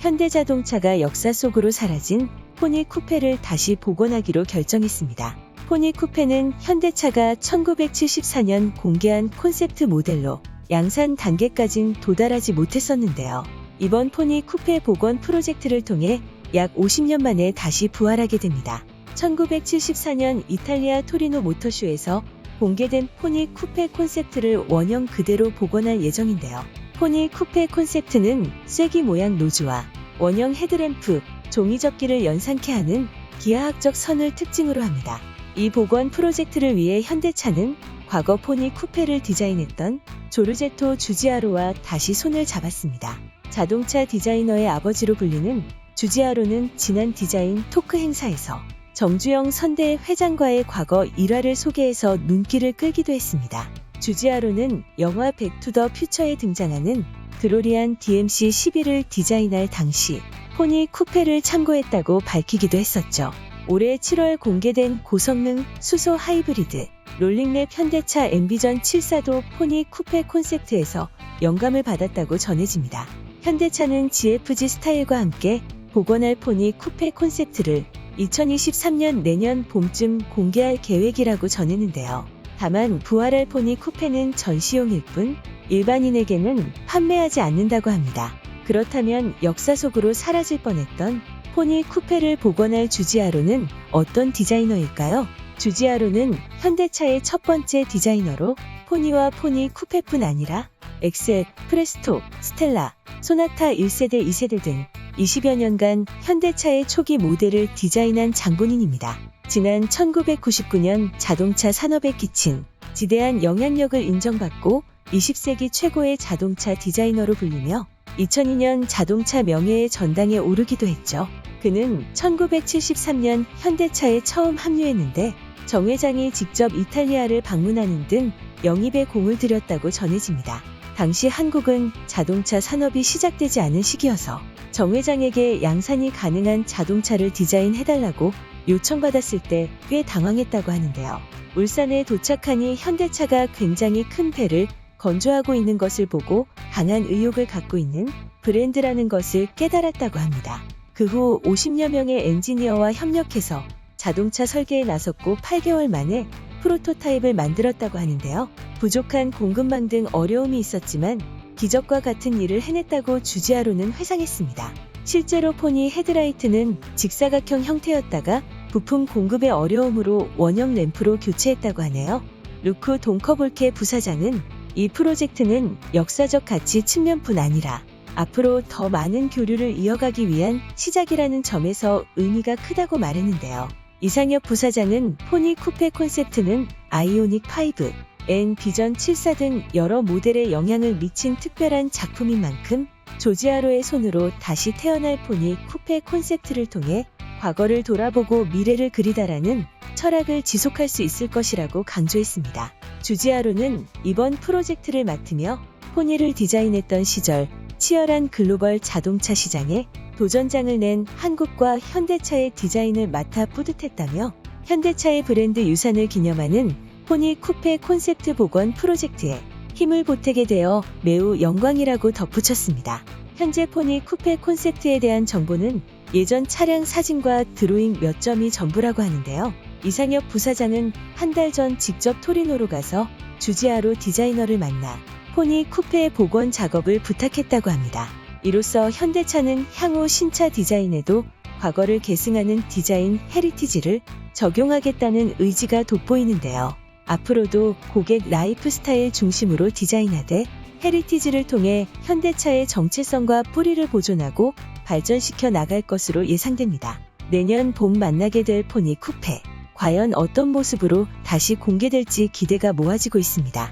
현대자동차가 역사 속으로 사라진 포니 쿠페를 다시 복원하기로 결정했습니다. 포니 쿠페는 현대차가 1974년 공개한 콘셉트 모델로 양산 단계까진 도달하지 못했었는데요. 이번 포니 쿠페 복원 프로젝트를 통해 약 50년 만에 다시 부활하게 됩니다. 1974년 이탈리아 토리노 모터쇼에서 공개된 포니 쿠페 콘셉트를 원형 그대로 복원할 예정인데요. 포니 쿠페 콘셉트는 쐐기 모양 노즈와 원형 헤드램프, 종이접기를 연상케 하는 기하학적 선을 특징으로 합니다. 이 복원 프로젝트를 위해 현대차는 과거 포니 쿠페를 디자인했던 조르제토 주지아로와 다시 손을 잡았습니다. 자동차 디자이너의 아버지로 불리는 주지아로는 지난 디자인 토크 행사에서 정주영 선대 회장과의 과거 일화를 소개해서 눈길을 끌기도 했습니다. 주지아로는 영화 백 투 더 퓨처에 등장하는 드로리안 DMC-11을 디자인할 당시 포니 쿠페를 참고했다고 밝히기도 했었죠. 올해 7월 공개된 고성능 수소 하이브리드 롤링랩 현대차 앰비전 74도 포니 쿠페 콘셉트에서 영감을 받았다고 전해집니다. 현대차는 GFG 스타일과 함께 복원할 포니 쿠페 콘셉트를 2023년 내년 봄쯤 공개할 계획이라고 전했는데요. 다만 부활할 포니 쿠페는 전시용일 뿐 일반인에게는 판매하지 않는다고 합니다. 그렇다면 역사 속으로 사라질 뻔했던 포니 쿠페를 복원할 주지아로는 어떤 디자이너일까요? 주지아로는 현대차의 첫 번째 디자이너로 포니와 포니 쿠페뿐 아니라 엑셀, 프레스토, 스텔라, 소나타 1세대, 2세대 등 20여 년간 현대차의 초기 모델을 디자인한 장본인입니다. 지난 1999년 자동차 산업에 끼친 지대한 영향력을 인정받고 20세기 최고의 자동차 디자이너로 불리며 2002년 자동차 명예의 전당에 오르기도 했죠. 그는 1973년 현대차에 처음 합류했는데 정 회장이 직접 이탈리아를 방문하는 등 영입에 공을 들였다고 전해집니다. 당시 한국은 자동차 산업이 시작되지 않은 시기여서 정 회장에게 양산이 가능한 자동차를 디자인해달라고 요청받았을 때 꽤 당황했다고 하는데요. 울산에 도착하니 현대차가 굉장히 큰 배를 건조하고 있는 것을 보고 강한 의욕을 갖고 있는 브랜드라는 것을 깨달았다고 합니다. 그 후 50여 명의 엔지니어와 협력해서 자동차 설계에 나섰고 8개월 만에 프로토타입을 만들었다고 하는데요. 부족한 공급망 등 어려움이 있었지만 기적과 같은 일을 해냈다고 주지아로는 회상했습니다. 실제로 포니 헤드라이트는 직사각형 형태였다가 부품 공급의 어려움으로 원형 램프로 교체했다고 하네요. 루크 동커볼케 부사장은 이 프로젝트는 역사적 가치 측면뿐 아니라 앞으로 더 많은 교류를 이어가기 위한 시작이라는 점에서 의미가 크다고 말했는데요. 이상엽 부사장은 포니 쿠페 콘셉트는 아이오닉 5, N 비전 74 등 여러 모델에 영향을 미친 특별한 작품인 만큼 조지아로의 손으로 다시 태어날 포니 쿠페 콘셉트를 통해 과거를 돌아보고 미래를 그리다라는 철학을 지속할 수 있을 것이라고 강조했습니다. 주지아로는 이번 프로젝트를 맡으며 포니를 디자인했던 시절 치열한 글로벌 자동차 시장에 도전장을 낸 한국과 현대차의 디자인을 맡아 뿌듯했다며 현대차의 브랜드 유산을 기념하는 포니 쿠페 콘셉트 복원 프로젝트에 힘을 보태게 되어 매우 영광이라고 덧붙였습니다. 현재 포니 쿠페 콘셉트에 대한 정보는 예전 차량 사진과 드로잉 몇 점이 전부라고 하는데요. 이상엽 부사장은 한 달 전 직접 토리노로 가서 주지아로 디자이너를 만나 포니 쿠페 복원 작업을 부탁했다고 합니다. 이로써 현대차는 향후 신차 디자인에도 과거를 계승하는 디자인 헤리티지를 적용하겠다는 의지가 돋보이는데요. 앞으로도 고객 라이프 스타일 중심으로 디자인하되 헤리티지를 통해 현대차의 정체성과 뿌리를 보존하고 발전시켜 나갈 것으로 예상됩니다. 내년 봄 만나게 될 포니 쿠페. 과연 어떤 모습으로 다시 공개될지 기대가 모아지고 있습니다.